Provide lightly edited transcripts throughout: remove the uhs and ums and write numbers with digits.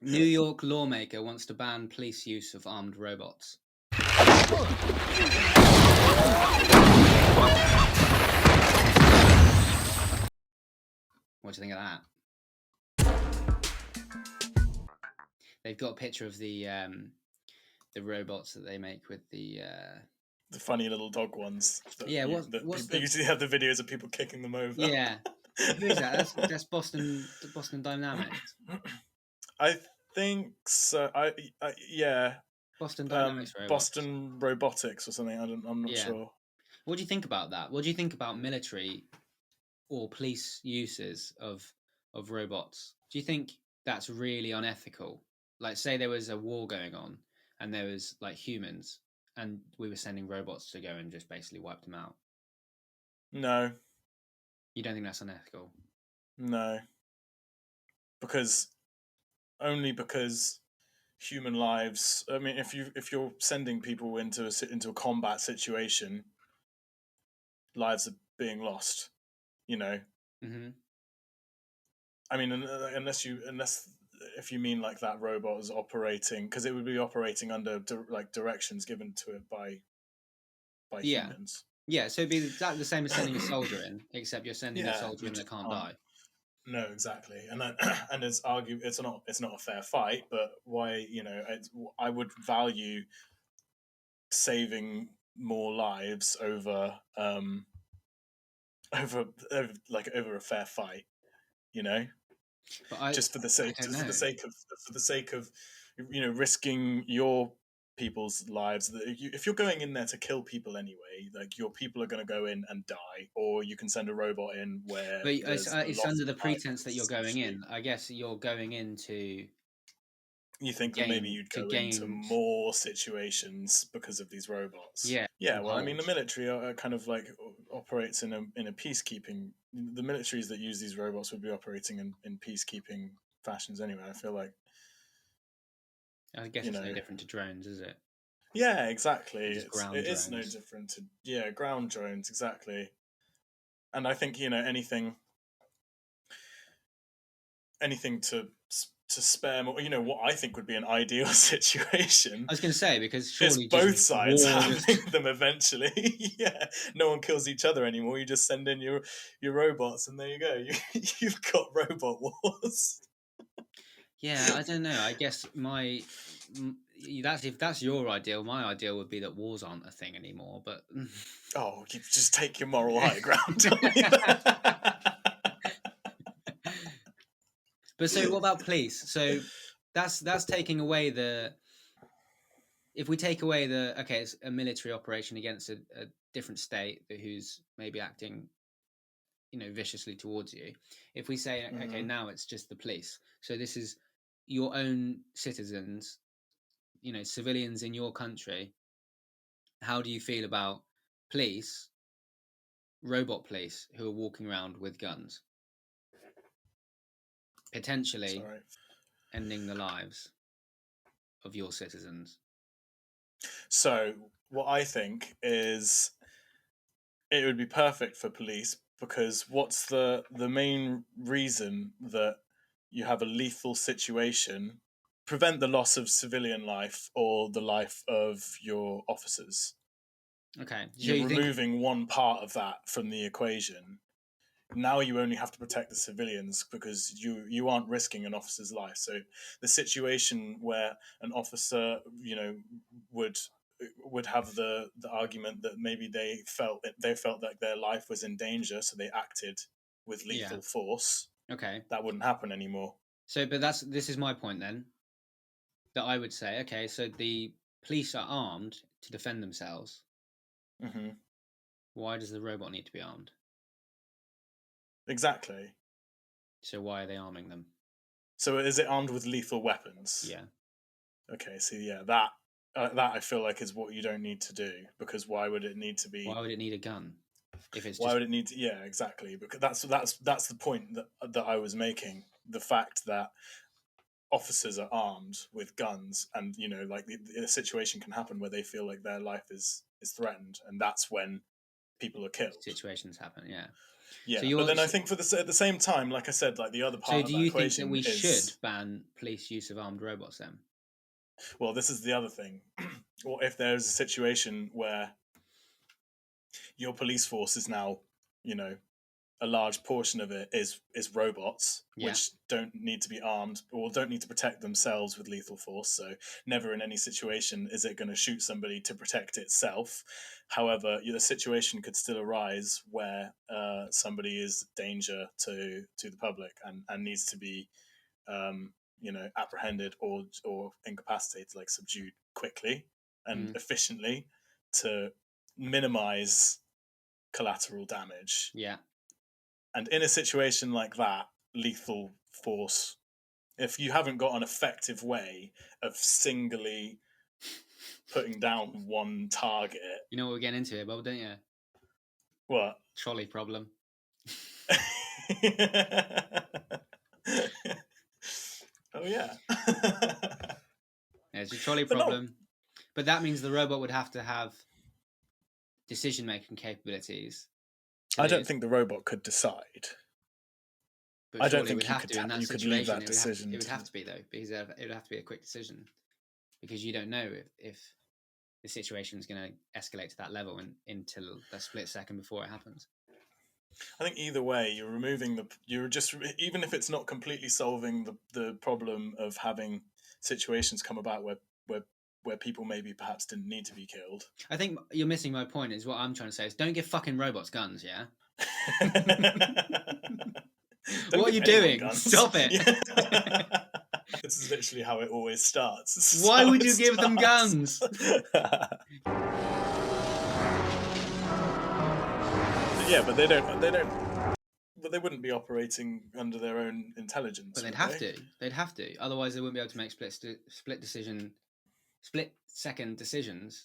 New York lawmaker wants to ban police use of armed robots. What do you think of that? They've got a picture of the robots that they make with the funny little dog ones. What's usually have the videos of people kicking them over. Yeah, who is that? That's Boston Dynamics. I think so. Yeah. Boston Dynamics robots. Boston Robotics or something. I'm not sure. What do you think about that? What do you think about military or police uses of robots? Do you think that's really unethical? Like, say there was a war going on and there was like humans, and we were sending robots to go and just basically wipe them out. No. You don't think that's unethical? No. Because human lives. I mean, if you're sending people into a combat situation, lives are being lost. You know. Mm-hmm. I mean, unless if you mean like that robot is operating, because it would be operating under directions given to it by humans. Yeah, so it'd be exactly the same as sending a soldier in, except you're sending a soldier in that can't die. No, exactly, and it's not a fair fight, but why? I would value saving more lives over a fair fight, But just for the sake of risking your people's lives. If you're going in there to kill people anyway, like, your people are going to go in and die, or you can send a robot in where. But it's under the pretense that you're going in. I guess you're going into. You think that maybe you'd go into more situations because of these robots? Yeah. Yeah. Well, I mean, the military are kind of like operates in a peacekeeping. The militaries that use these robots would be operating in peacekeeping fashions anyway. I feel like. I guess it's no different to drones, is it? Yeah, exactly. It is no different to ground drones, exactly. And I think anything to spare more. What I think would be an ideal situation. I was going to say, because surely both sides having them eventually. Yeah, no one kills each other anymore. You just send in your robots, and there you go. You've got robot wars. Yeah, I don't know. I guess if that's your ideal, my ideal would be that wars aren't a thing anymore. But you just take your moral high ground. But so, what about police? So that's taking away the. If we take away it's a military operation against a different state who's maybe acting, viciously towards you. If we say, okay, now it's just the police. So this is your own citizens, civilians in your country. How do you feel about robot police who are walking around with guns, potentially ending the lives of your citizens? So what I think is, it would be perfect for police, because what's the main reason that you have a lethal situation? Prevent the loss of civilian life or the life of your officers. Okay. You're removing one part of that from the equation. Now you only have to protect the civilians, because you aren't risking an officer's life. So the situation where an officer, would have the argument that maybe they felt like their life was in danger, so they acted with lethal force. Okay. That wouldn't happen anymore. So, but this is my point then. That I would say, okay, so the police are armed to defend themselves. Mm-hmm. Why does the robot need to be armed? Exactly. So why are they arming them? So is it armed with lethal weapons? Yeah. Okay, so that I feel like is what you don't need to do, because why would it need to be? Why would it need a gun? Why would it need to? Yeah, exactly. Because that's the point that I was making. The fact that officers are armed with guns, and the situation can happen where they feel like their life is threatened, and that's when people are killed. Situations happen, yeah. Yeah, So but you're then I think at the same time, like I said, like the other so part of do that you think that equation we should is, ban police use of armed robots then? well, this is the other thing. Or if there's a situation where your police force is now, you know, a large portion of it is robots, Yeah. which don't need to be armed or don't need to protect themselves with lethal force. So never in any situation is it going to shoot somebody to protect itself. However, the situation could still arise where somebody is a danger to the public and needs to be apprehended or incapacitated, like subdued quickly and Mm. efficiently to minimize collateral damage. Yeah. And in a situation like that, lethal force, if you haven't got an effective way of singly putting down one target, You know what we're getting into here, Bob, don't you? what? Trolley problem. Oh yeah. Yeah, it's a trolley But no, problem. But that means the robot would have to have decision-making capabilities to I do don't it. think the robot could decide. But I don't surely it think would have to in that you could leave situation. that It would have to, decision it would to have to be though, because it would have to be a quick decision, because you don't know if the situation is going to escalate to that level until a split second before it happens. I think either way, you're just, even if it's not completely solving the problem of having situations come about where people maybe perhaps didn't need to be killed. I think you're missing my point. Is what I'm trying to say is don't give fucking robots guns. Yeah. Don't What are give you anyone doing? guns. Stop it. Yeah. This is literally how it always starts. This is Why how would it you give them starts. guns? Yeah, but they don't. But they wouldn't be operating under their own intelligence. But they'd would have they? to. They'd have to. Otherwise, they wouldn't be able to make split second decisions.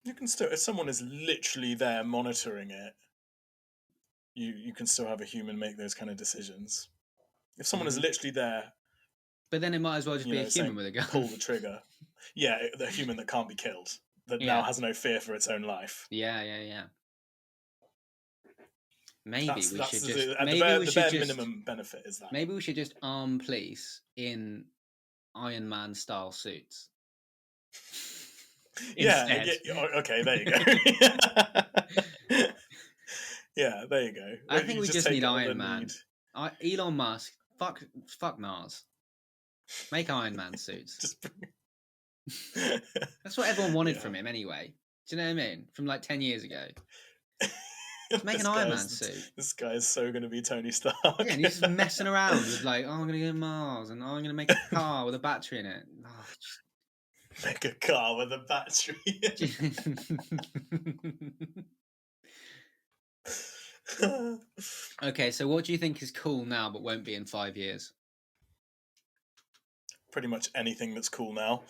You can still, if someone is literally there monitoring it, you can still have a human make those kind of decisions. If someone is literally there, But then it might as well just be a human saying with a gun. pull the trigger, yeah, the human that can't be killed, that now has no fear for its own life. Yeah. Maybe That's we should just. the bare minimum benefit is that. Maybe we should just arm police in Iron Man style suits. Yeah. Okay. There you go. Yeah. There you go. I think we just need Iron Man. Elon Musk. Fuck Mars. Make Iron Man suits. That's what everyone wanted from him anyway. Do you know what I mean? From like 10 years ago. Just make an Iron Man suit. This guy is so going to be Tony Stark. Yeah, and he's just messing around with like, oh, I'm going to go to Mars and I'm going to make a car with a battery in it. Oh, make a car with a battery in. Okay, so what do you think is cool now but won't be in 5 years? Pretty much anything that's cool now.